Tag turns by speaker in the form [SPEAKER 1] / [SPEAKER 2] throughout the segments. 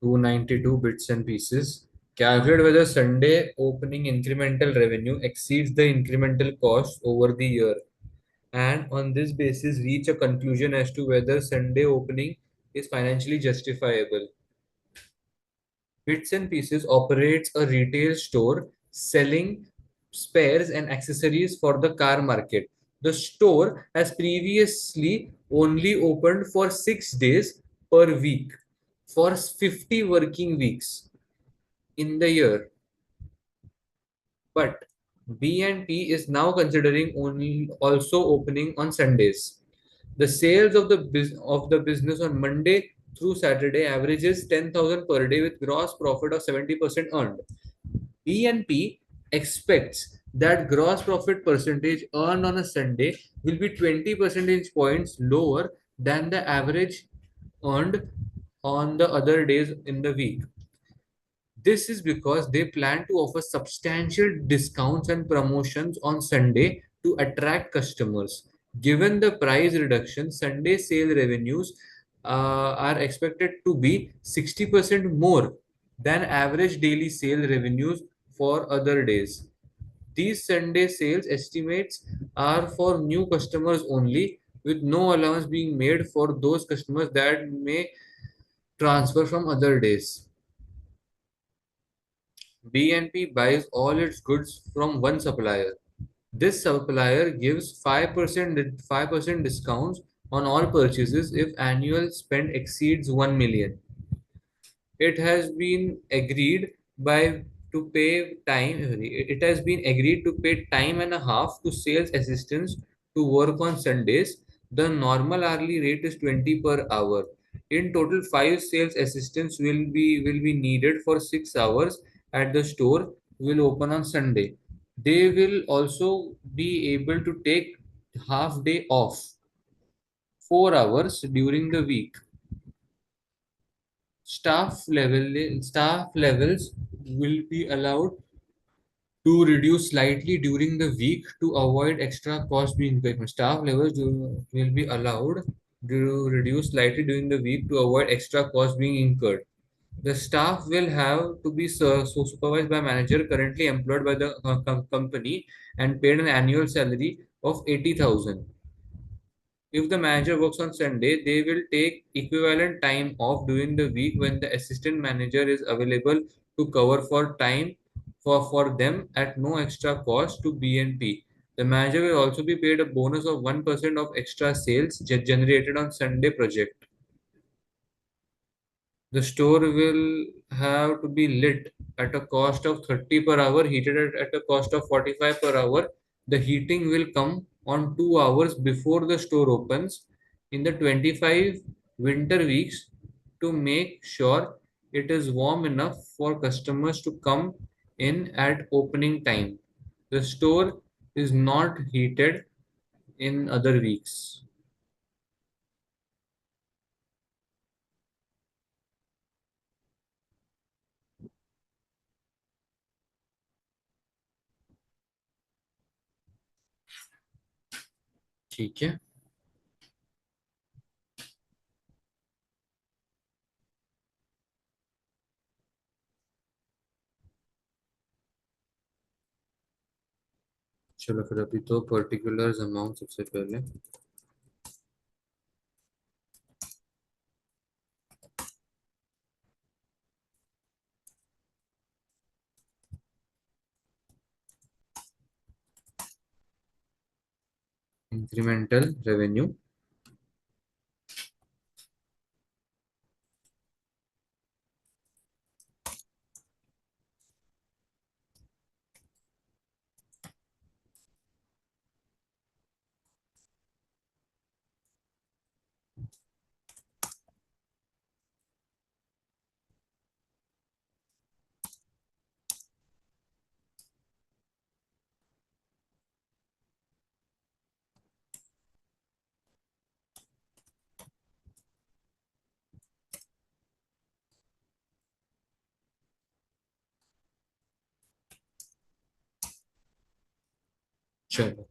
[SPEAKER 1] 292 bits and pieces. Calculate whether Sunday opening incremental revenue exceeds the incremental cost over the year, and on this basis reach a conclusion as to whether Sunday opening is financially justifiable. Bits and Pieces operates a retail store selling spares and accessories for the car market. The store has previously only opened for 6 days per week for 50 working weeks in the year. But B&P is now considering only also opening on Sundays. The sales of the business on Monday through Saturday averages 10,000 per day with gross profit of 70% earned. BNP expects that gross profit percentage earned on a Sunday will be 20 percentage points lower than the average earned on the other days in the week. This is because they plan to offer substantial discounts and promotions on Sunday to attract customers. Given the price reduction, Sunday sale revenues are expected to be 60% more than average daily sale revenues for other days. These Sunday sales estimates are for new customers only, with no allowance being made for those customers that may transfer from other days. BNP buys all its goods from one supplier. This supplier gives 5% discounts on all purchases if annual spend exceeds 1 million. It has been agreed by to pay time it has been agreed to pay time and a half to sales assistants to work on Sundays. The normal hourly rate is 20 per hour. In total, 5 sales assistants will be needed for 6 hours at the store will open on Sunday. They will also be able to take half day off, 4 hours during the week. Staff levels will be allowed to reduce slightly during the week to avoid extra cost being incurred. Staff levels will be allowed to reduce slightly during the week to avoid extra cost being incurred. The staff will have to be supervised by manager currently employed by the company and paid an annual salary of 80,000. If the manager works on Sunday, they will take equivalent time off during the week when the assistant manager is available to cover for time for them at no extra cost to BNP. The manager will also be paid a bonus of 1% of extra sales generated on Sunday project. The store will have to be lit at a cost of 30 per hour, heated at a cost of 45 per hour. The heating will come on 2 hours before the store opens in the 25 winter weeks to make sure it is warm enough for customers to come in at opening time. The store is not heated in other weeks. ठीक है. चलो फिर अभी तो particulars amount सबसे पहले. Incremental revenue. चलो.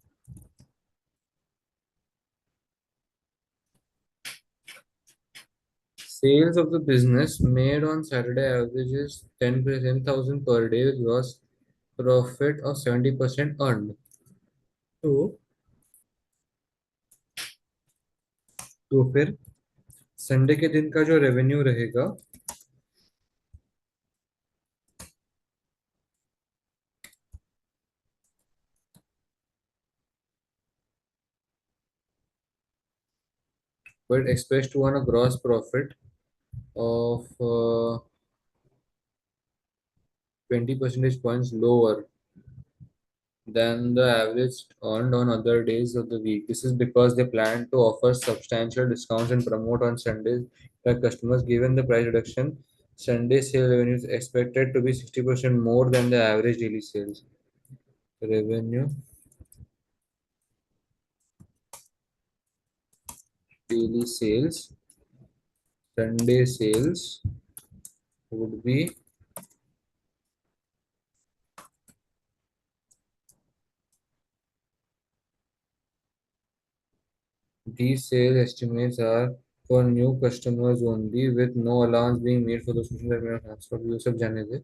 [SPEAKER 1] Sales of the business made on Saturday averages 10,000 per day with gross profit of 70% earned. तो तो फिर संडे के दिन का जो रेवेन्यू रहेगा but expressed to on a gross profit of 20 percentage points lower than the average earned on other days of the week. This is because they plan to offer substantial discounts and promote on Sundays by customers. Given the price reduction, Sunday sale revenue is expected to be 60% more than the average daily sales. Revenue, daily sales, Sunday sales would be these sales estimates are for new customers only with no allowance being made for those customers that may not transfer. ये सब जाने दे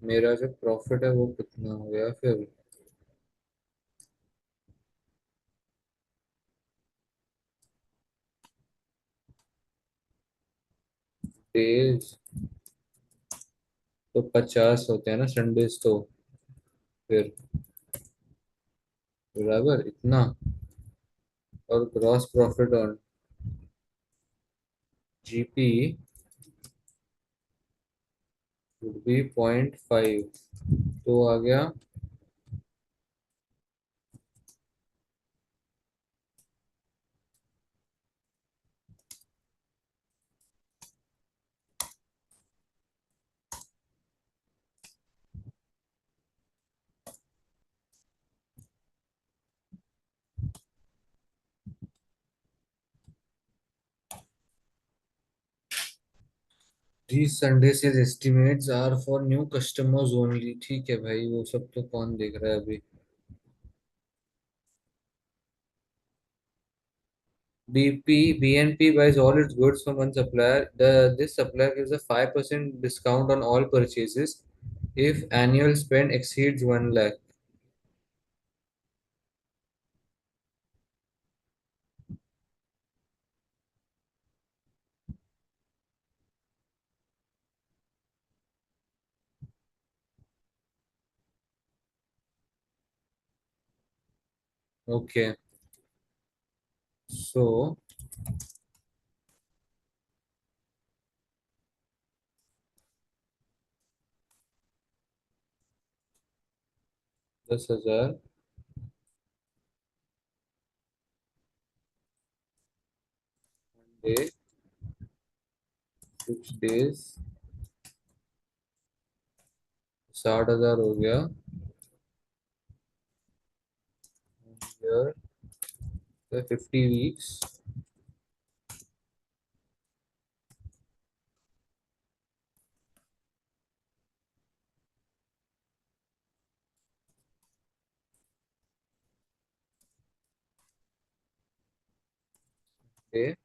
[SPEAKER 1] मेरा जो profit है वो कितना हो गया फिर डेज तो 50 होते हैं ना संडेज तो फिर बराबर इतना और gross profit on GP would be 0.5 तो आ गया these Sunday sales estimates are for new customers only ठीक है भाई वो सब तो कौन देख रहा है अभी BNP buys all its goods from one supplier. This supplier gives a 5% discount on all purchases if annual spend exceeds 1 lakh. Okay, so 10,000 day 6 days 60,000 हो गया year 50 weeks day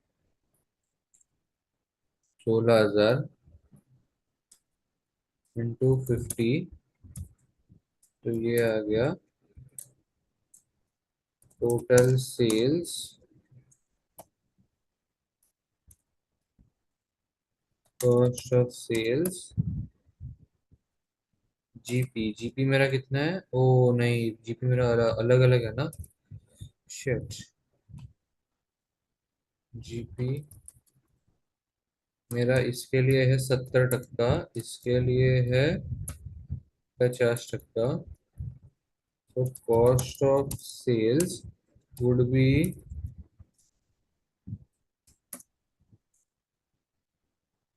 [SPEAKER 1] 16,000 into 50 तो ये आ गया total sales cost of sales GP मेरा कितना है ओ नहीं जीपी मेरा अलग अलग है ना शिट जीपी मेरा इसके लिए है 70%, इसके लिए है 50%। तो cost of sales would be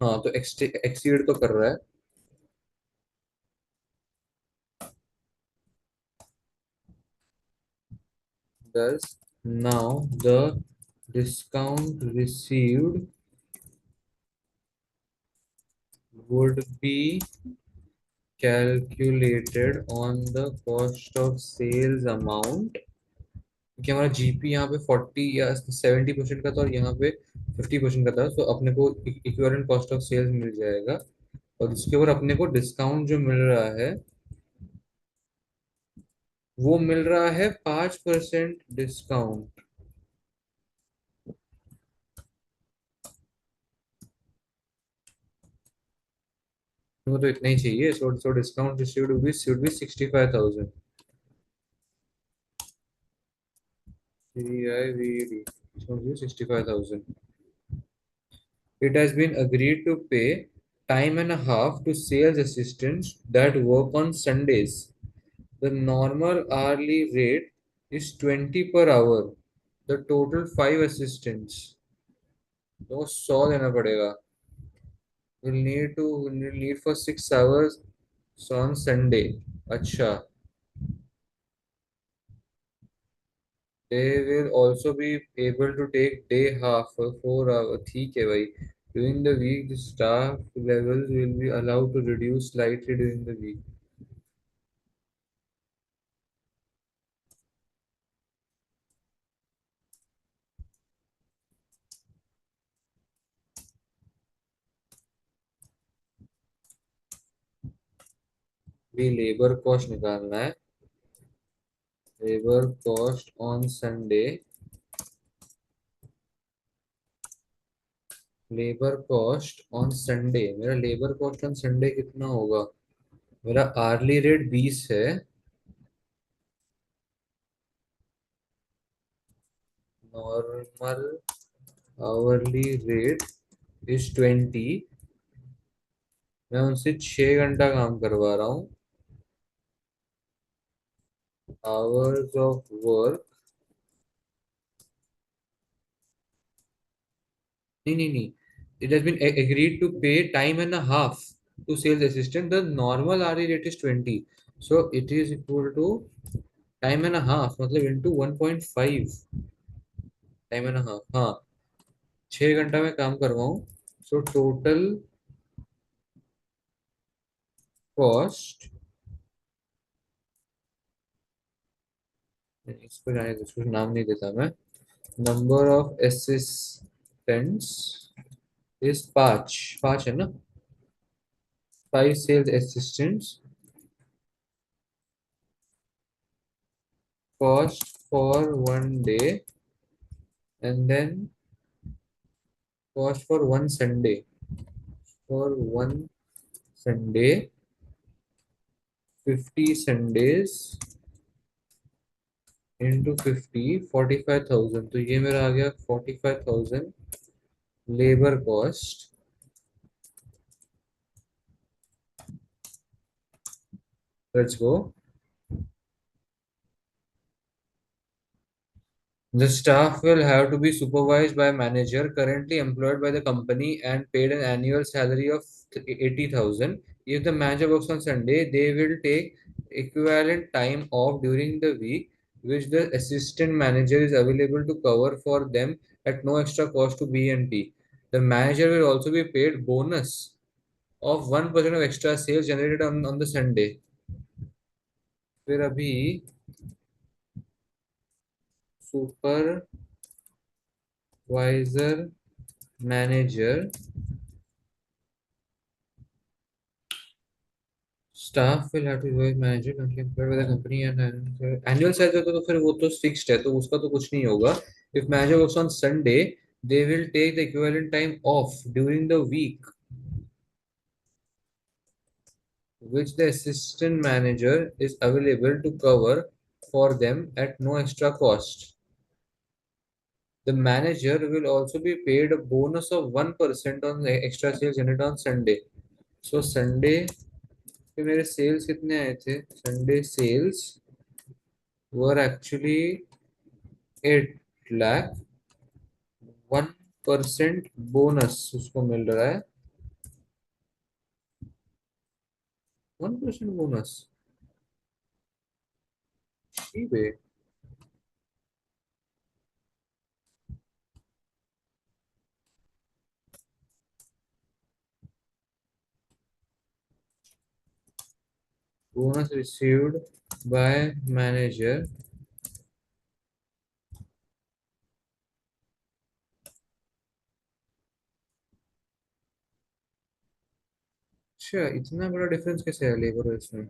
[SPEAKER 1] हाँ तो एक्सीड तो कर रहा है thus now the discount received would be calculated on the cost of sales amount क्योंकि हमारा जीपी यहाँ पे 40 या 70% का था और यहाँ पे 50% का था, तो अपने को इक्विवेलेंट कॉस्ट ऑफ सेल्स मिल जाएगा। और उसके ऊपर अपने को डिस्काउंट जो मिल रहा है वो मिल रहा है 5% डिस्काउंट। वो तो इतना ही चाहिए। So discount should be 65,000। CIVD 65,000. It has been agreed to pay time and a half to sales assistants that work on Sundays. The normal hourly rate is 20 per hour. The total 5 assistants. तो 100 देना पड़ेगा. We'll need for 6 hours on Sunday. अच्छा. They will also be able to take day half for 4 hours. ठीक है भाई. During the week, the staff levels will be allowed to reduce slightly during the week. भी labour cost निकालना है. Labour cost on Sunday. Labour cost on Sunday. मेरा labour cost on Sunday कितना होगा? मेरा आर्ली रेट 20 है. Normal hourly rate is 20. मैं उनसे 6 घंटा काम करवा रहा हूँ. Hours of work. नहीं नहीं नहीं. It has been agreed to pay time and half to sales assistant. The normal hourly rate is 20. So it is equal to time and half, मतलब इंटू 1.5. टाइम एंड हाफ, हाँ. 6 घंटा में काम करवाऊँ. So total cost. इसको जाने दो, इसको नाम नहीं देता मैं. Number of assistants is 5. 5 है ना. 5 sales assistants. Cost for 1 day and then cost for one Sunday. For one Sunday, 50 Sundays into 50, 45,000. तो ये मेरा आ गया 45,000 labour cost. Let's go. The staff will have to be supervised by a manager currently employed by the company and paid an annual salary of 80,000. If the manager works on Sunday, they will take equivalent time off during the week, which the assistant manager is available to cover for them at no extra cost to B&P. The manager will also be paid bonus of 1% of extra sales generated on the Sunday. फिर अभी supervisor manager staff will have to work manager currently employed by the company and annual salary तो फिर वो तो fixed है, तो उसका तो कुछ नहीं होगा. if manager works on Sunday, they will take the equivalent time off during the week, which the assistant manager is available to cover for them at no extra cost. The manager will also be paid a bonus of 1% on the extra sales generated on Sunday. So Sunday पे मेरे sales कितने आए थे? Sunday sales were actually 8 lakh. 1% bonus उसको मिल रहा है. 1% bonus. ठीक है. बोनस रिसीव्ड बाय मैनेजर अच्छा, इतना बड़ा डिफरेंस कैसे है लेबर और इसमें?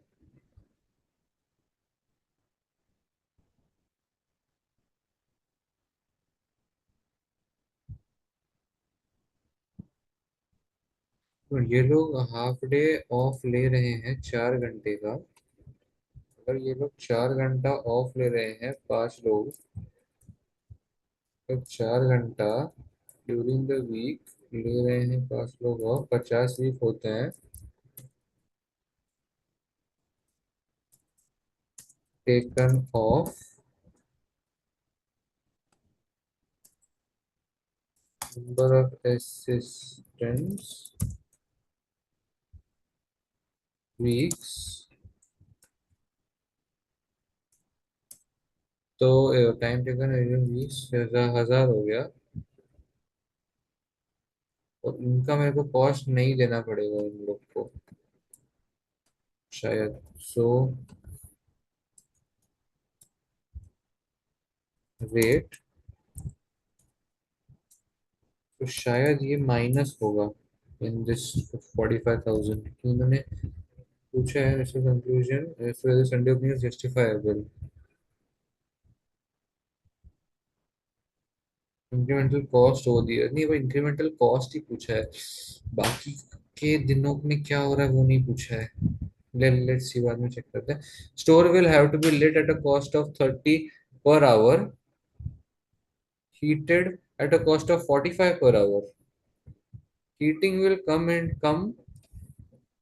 [SPEAKER 1] तो ये लोग हाफ डे ऑफ ले रहे हैं 4 घंटे का। अगर ये लोग 4 घंटा ऑफ ले रहे हैं, 5 लोग, तो 4 घंटा ड्यूरिंग द वीक ले रहे हैं 5 लोग ऑफ, 50 वीक होते हैं। Taken of number of assistants weeks. तो टाइम टेकन वीक्स 1000 हो गया। और इनका मेरे को कॉस्ट नहीं देना पड़ेगा इन लोग को शायद। सो रेट, तो शायद ये माइनस होगा इन दिस 45,000 कि इन्होंने पूछा है। इसका conclusion Sunday opening is justifiable. Incremental cost हो दिया नहीं, वो इंक्रीमेंटल कॉस्ट ही पूछा है। बाकी के दिनों में क्या हो रहा है वो नहीं पूछा है। लेट्स सी, बाद में चेक करते हैं। Store will have to be lit at a cost of 30 per hour, heated at a cost of 45 per hour. Heating will come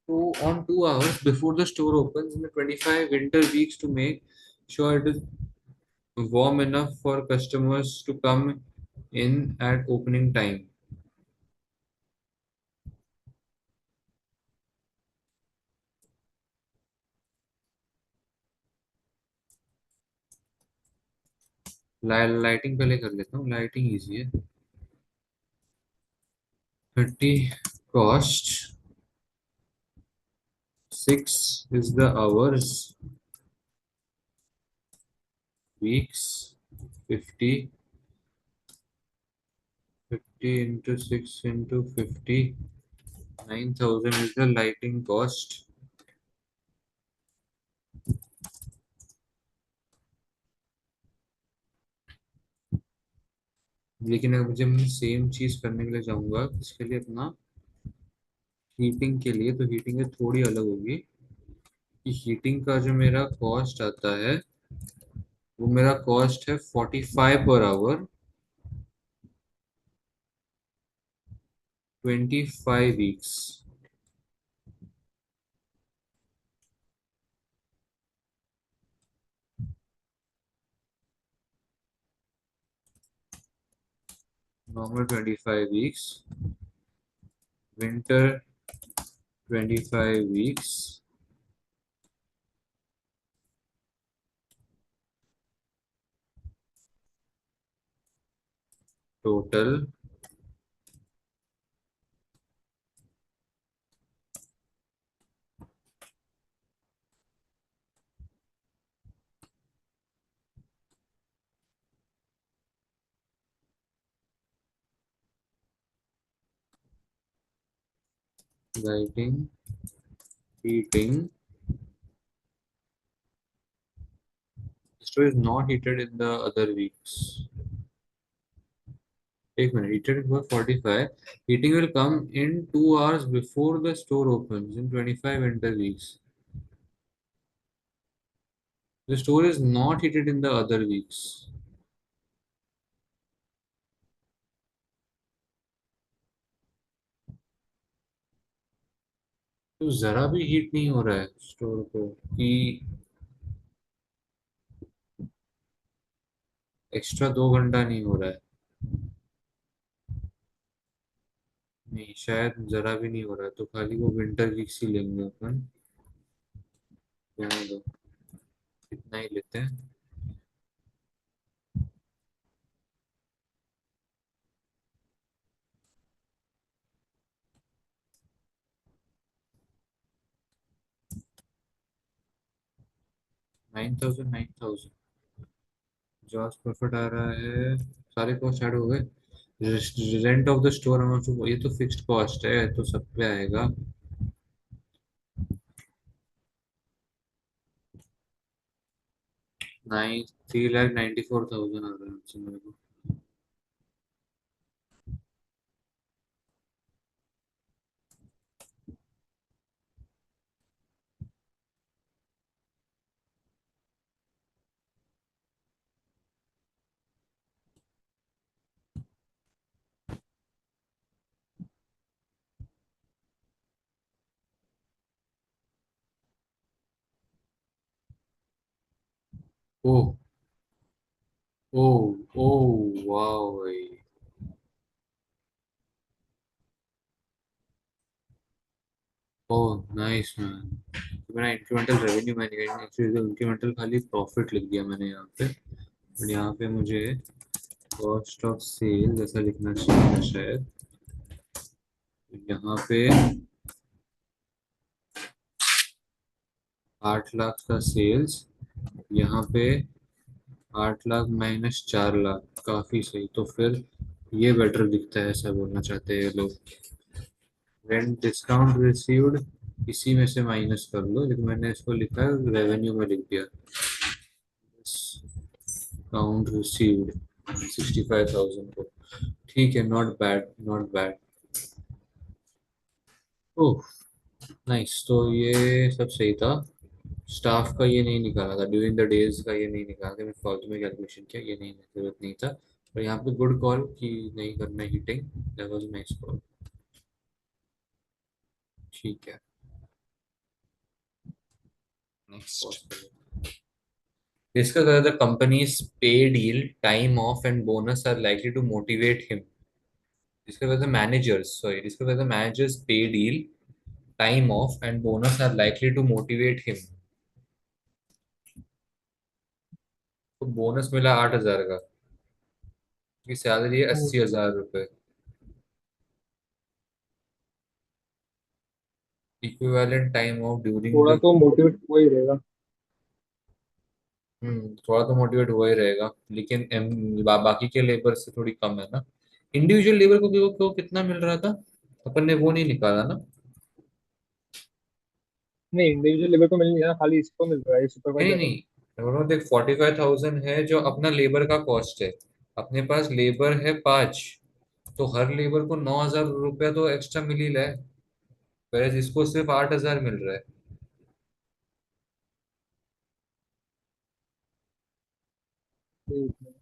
[SPEAKER 1] to on 2 hours before the store opens in the 25 winter weeks to make sure it is warm enough for customers to come in at opening time. Lighting पहले कर लेता हूँ, lighting easy है। 30 cost, 6 is the hours, weeks, 50, 50 into 6 into 50, 9,000 is the lighting cost. लेकिन अगर मुझे मैं same चीज करने के लिए जाऊंगा, इसके लिए अपना हीटिंग के लिए, तो हीटिंग थोड़ी अलग होगी। कि हीटिंग का जो मेरा कॉस्ट आता है, वो मेरा कॉस्ट है 45 per hour, 25 weeks. Normal 25 weeks, winter 25 weeks, total lighting, heating, store is not heated in the other weeks. एक minute, heated is for 45. Heating will come in 2 hours before the store opens in 25 winter weeks. The store is not heated in the other weeks. तो जरा भी heat नहीं हो रहा है store को, कि एक्स्ट्रा 2 घंटा नहीं हो रहा है? नहीं, शायद जरा भी नहीं हो रहा है, तो खाली वो विंटर वीक्स ही लेंगे अपन। रहने दो, इतना ही लेते हैं। 9,000, 9,000 जॉस प्रॉफिट आ रहा है। सारे कॉस्ट ऐड हो गए। Rent of the store amount, ये तो फिक्स्ड कॉस्ट है, तो सब पे आएगा। नाइन 3,94,000 आ रहा है मेरे को। ओह। ओह ओह वाह भाई। Oh nice man. मेरा इंक्रीमेंटल रेवेन्यू मैंने एक्चुअली इंक्रीमेंटल खाली प्रॉफिट लिख दिया मैंने यहाँ पे। और यहाँ पे मुझे कॉस्ट ऑफ सेल जैसा लिखना चाहिए शायद। यहाँ पे 8 लाख का सेल्स, यहाँ पे 8 लाख माइनस 4 लाख, काफी सही। तो फिर ये बेटर दिखता है, ऐसा बोलना चाहते हैं लोग। रेंट डिस्काउंट रिसीव्ड इसी में से माइनस कर लो, लेकिन मैंने इसको लिखा है रेवेन्यू में लिख दिया। डिस्काउंट रिसीव्ड 65,000 को। ठीक है, not bad not bad. Oh nice. तो ये सब सही था। स्टाफ का ये नहीं निकाला था, ड्यूरिंग द डेज का ये नहीं निकाला था, मैं फालतू में कैलकुलेशन किया, ये नहीं जरूरत नहीं था। और यहाँ पे गुड कॉल कि नहीं करना heating, that was nice call. ठीक है। Next, discuss whether the company's pay deal, time off, and bonus are likely to motivate him. Discuss whether the manager's pay deal, time off, and bonus are likely to motivate him. तो bonus मिला 8,000 का, की salary है
[SPEAKER 2] हम्म,
[SPEAKER 1] 80,000 रुपए। Equivalent time of during
[SPEAKER 2] थोड़ा
[SPEAKER 1] the.
[SPEAKER 2] तो motivate हुआ ही रहेगा।
[SPEAKER 1] थोड़ा तो मोटिवेट हुआ ही रहेगा, लेकिन बाकी के लेबर से थोड़ी कम है ना। इंडिविजुअल लेबर को कितना मिल रहा था, अपन ने वो नहीं निकाला ना।
[SPEAKER 2] नहीं, इंडिविजुअल लेवल को मिल नहीं रहा, खाली इसको मिल रहा है,
[SPEAKER 1] नहीं
[SPEAKER 2] सुपरवाइजर को।
[SPEAKER 1] नहीं, दोनों देख, 45,000 है जो अपना लेबर का कॉस्ट है। अपने पास लेबर है 5, तो हर लेबर को 9,000 रुपया तो एक्स्ट्रा मिल ही रहा है, whereas इसको सिर्फ 8,000 मिल रहा है।
[SPEAKER 2] ठीक है।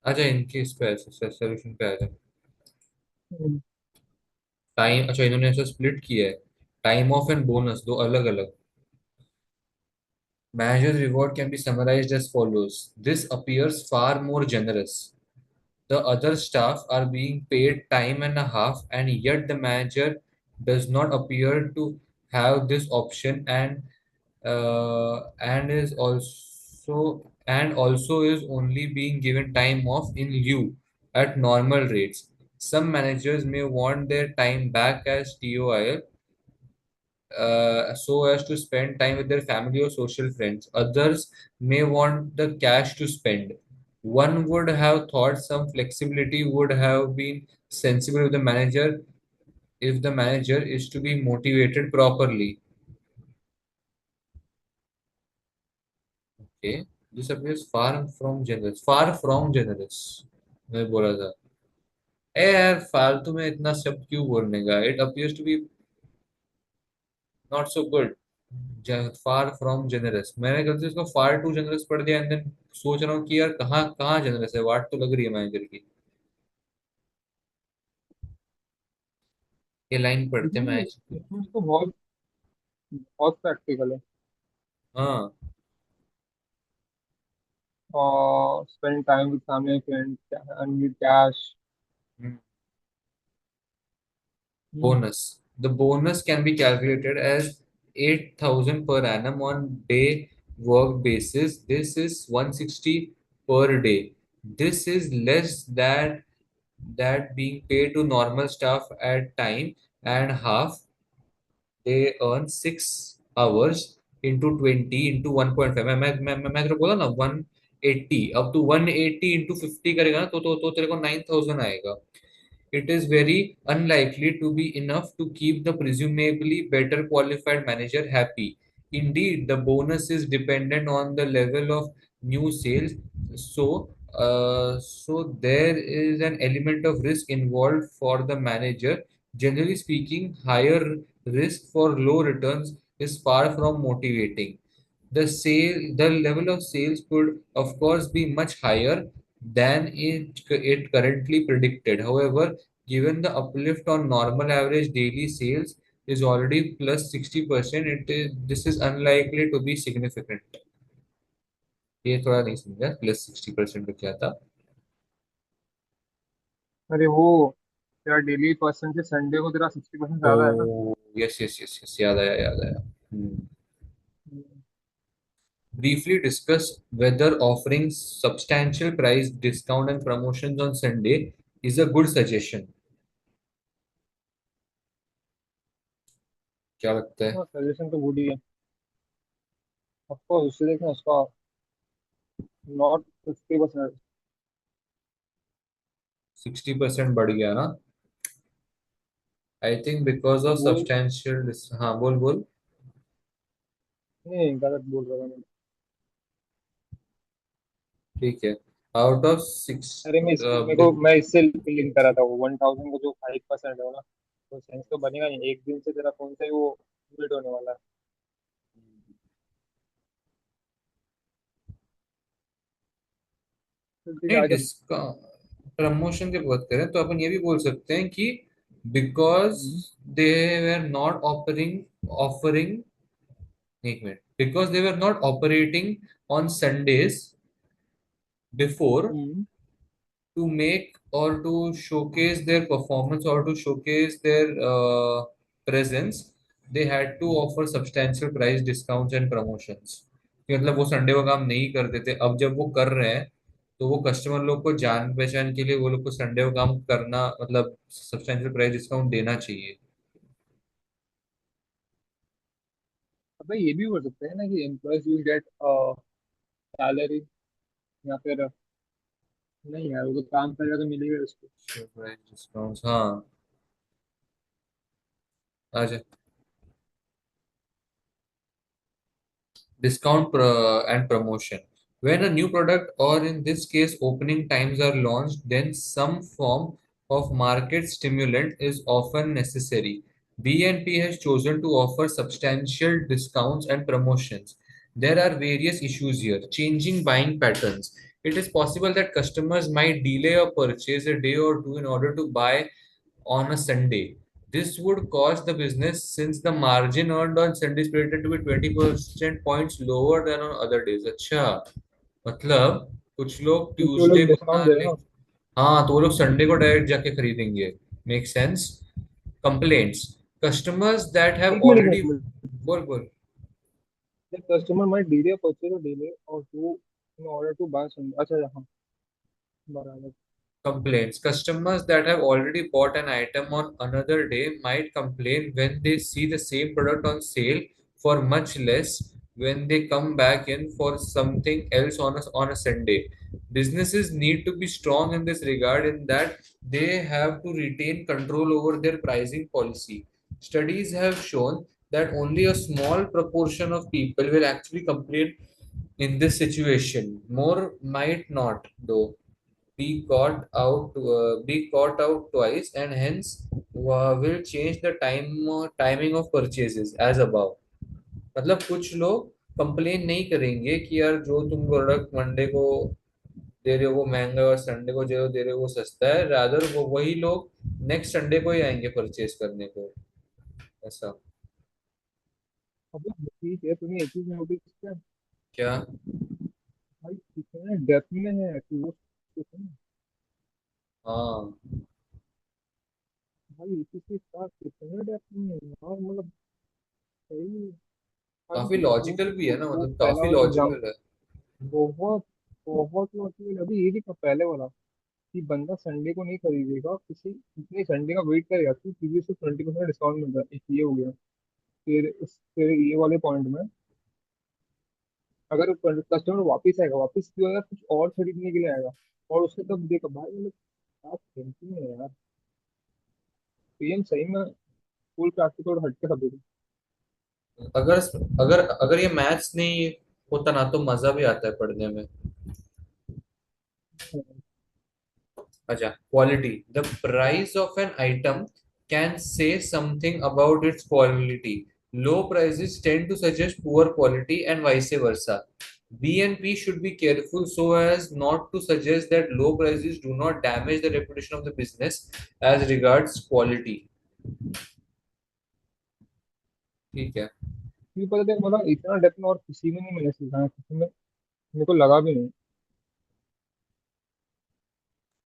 [SPEAKER 1] अच्छा, इनके इस पे सोल्यूशन पे आ जाए।
[SPEAKER 2] हम्म,
[SPEAKER 1] टाइम, अच्छा इन्होंने ऐसा स्प्लिट किया है, टाइम ऑफ एंड बोनस दो अलग अलग। Manager's reward can be summarized as follows. This appears far more generous. The other staff are being paid time and a half, and yet the manager does not appear to have this option, and is also is only being given time off in lieu at normal rates. Some managers may want their time back as TOIL, so as to spend time with their family or social friends. Others may want the cash to spend. One would have thought some flexibility would have been sensible with the manager if the manager is to be motivated properly. Okay, this appears far from generous. Far from generous, मैं बोला था। ए यार, फालतू में इतना शब्द क्यों बोलने का? It appears to be not so good. Far from generous, मैंने गलती से इसको फार टू जेनरस पढ़ दिया, एंड देन सोच रहा हूँ कि यार कहाँ कहाँ जेनरस है, वाट तो लग रही है मैनेजर की। ये लाइन पढ़ते
[SPEAKER 2] इसमें
[SPEAKER 1] मैनेजर।
[SPEAKER 2] इसमें तो बहुत बहुत प्रैक्टिकल है।
[SPEAKER 1] हाँ।
[SPEAKER 2] और spend time with family friend and need cash.
[SPEAKER 1] Bonus, the bonus can be calculated as 8,000 per annum on day work basis. This is 160 per day. This is less than that being paid to normal staff at time and half. They earn 6 hours into 20 into 1.5। मैं तेरे को बोला ना 180, अब तू 180 into 50 करेगा ना, तो तेरे को 9,000 आएगा। It is very unlikely to be enough to keep the presumably better qualified manager happy. Indeed, the bonus is dependent on the level of new sales. So there is an element of risk involved for the manager. Generally speaking, higher risk for low returns is far from motivating. The level of sales could, of course, be much higher than it currently predicted. However, given the uplift on normal average daily sales is already plus 60%, this is unlikely to be significant. ये थोड़ा नहीं समझा, plus 60% का क्या था?
[SPEAKER 2] अरे वो तेरा डेली पर्सन से संडे को तेरा 60%
[SPEAKER 1] ओ
[SPEAKER 2] ज्यादा है ना।
[SPEAKER 1] यस यस यस यस, याद आया याद आया.
[SPEAKER 2] हम्म।
[SPEAKER 1] Briefly discuss whether offering substantial price discount and promotions on Sunday is a good suggestion. क्या लगता है?
[SPEAKER 2] हाँ सजेशन तो गुड ही है। ऑफकोर्स उससे देखना उसका नॉट 50%।
[SPEAKER 1] 60% बढ़ गया ना? आई थिंक बिकॉज ऑफ
[SPEAKER 2] वो
[SPEAKER 1] सब्सटैंशियल. हाँ बोल बोल.
[SPEAKER 2] नहीं गलत बोल रहा था मैं।
[SPEAKER 1] ठीक है. Out of six.
[SPEAKER 2] अरे मैं इसको मेरे को मैं इससे लिंक करा था वो 1000 को जो 5% है ना। तो सेंस तो बनेगा नहीं एक दिन से तेरा कौन सा ही वो मीट होने वाला है। तो ठीक
[SPEAKER 1] नहीं,
[SPEAKER 2] है आगे।
[SPEAKER 1] डिस्काउंट प्रमोशन की बात करें तो अपन ये भी बोल सकते हैं कि because
[SPEAKER 2] hmm.
[SPEAKER 1] They were not offering, एक minute, because they were not operating on Sundays before,
[SPEAKER 2] hmm.
[SPEAKER 1] to make or to showcase their performance or to showcase their presence, they had to offer substantial price discounts and promotions. कि मतलब वो Sunday को काम नहीं करते थे, अब जब वो कर रहे हैं तो वो कस्टमर लोग को जान पहचान के लिए वो लोग को संडे को काम करना, मतलब सब्सटेंशियल प्राइस डिस्काउंट देना चाहिए.
[SPEAKER 2] अब ये भी हो सकता है ना कि एम्प्लॉयज विल गेट सैलरी या फिर नहीं यार वो तो काम करेगा तो मिलेगा उसको।
[SPEAKER 1] प्राइस डिस्काउंट्स, हाँ. अच्छा. And promotion. When a new product, or in this case opening times, are launched, then some form of market stimulant is often necessary. BNP has chosen to offer substantial discounts and promotions. There are various issues here. Changing buying patterns. It is possible that customers might delay a purchase a day or two in order to buy on a Sunday. This would cost the business since the margin earned on Sunday is predicted to be 20% points lower than on other days. अच्छा, मतलब कुछ लोग
[SPEAKER 2] क्योंकि वो
[SPEAKER 1] Tuesday
[SPEAKER 2] लोग
[SPEAKER 1] को
[SPEAKER 2] discount
[SPEAKER 1] ना
[SPEAKER 2] दे रहे
[SPEAKER 1] ले.
[SPEAKER 2] हैं ना।
[SPEAKER 1] हाँ, तो वो लोग संडे को डायरेक्ट जाके खरीदेंगे. Make sense. Complaints. Customers that have
[SPEAKER 2] एक
[SPEAKER 1] ऑलरेडी.
[SPEAKER 2] मिनट
[SPEAKER 1] बोल बोल.
[SPEAKER 2] the customer might delay a purchase or delay or two in order to buy some अच्छा हाँ बराबर।
[SPEAKER 1] Complaints. Customers that have already bought an item on another day might complain when they see the same product on sale for much less when they come back in for something else on a Sunday. Businesses need to be strong in this regard, in that they have to retain control over their pricing policy. Studies have shown that only a small proportion of people will actually complain in this situation. More might not, though, be caught out twice, and hence will change the timing of purchases as above. मतलब कुछ लोग complain नहीं करेंगे कि यार जो तुम product Monday को दे रहे हो वो महंगा है और संडे को जो दे रहे हो वो सस्ता है. रादर वो वही लोग नेक्स्ट संडे को ही आएंगे परचेज करने को. ऐसा.
[SPEAKER 2] अभी ठीक है तूने एक चीज नोटिस किया।
[SPEAKER 1] क्या?
[SPEAKER 2] भाई कितने डेप्थ में है कि वो कितने
[SPEAKER 1] हाँ.
[SPEAKER 2] भाई इसी के साथ कितने डेप्थ में है यार मतलब सही। अभी
[SPEAKER 1] काफी
[SPEAKER 2] वो
[SPEAKER 1] लॉजिकल भी है ना,
[SPEAKER 2] वो
[SPEAKER 1] मतलब
[SPEAKER 2] पहला
[SPEAKER 1] काफी
[SPEAKER 2] वाला एग्जाम
[SPEAKER 1] लॉजिकल है.
[SPEAKER 2] बहुत बहुत लॉजिकल अभी ये नहीं पहले वाला कि बंदा संडे को नहीं खरीदेगा किसी नहीं संडे का वेट करेगा क्योंकि उसको 20% डिस्काउंट मिल रहा है एक ये हो गया। फिर ये वाले पॉइंट में अगर कस्टमर वापस आएगा वापस क्यों आएगा कुछ और खरीदने के लिए आएगा। और उसने तब देखा भाई मतलब क्या थिंकिंग है यार। पीएम सही में फुल प्रैक्टिकल और हटके सब देखो।
[SPEAKER 1] अगर अगर अगर ये मैथ्स नहीं होता ना तो मजा भी आता है पढ़ने में। अच्छा, quality. The price of an item can say something about it's quality. Low prices tend to suggest poor quality and vice versa. B&P should be careful so as not to suggest that low prices do not damage the reputation of the business as regards quality. ठीक है।
[SPEAKER 2] क्योंकि पता देख मतलब इतना depth में और किसी में नहीं मैंने सीखा है, किसी में मेरे को लगा भी नहीं।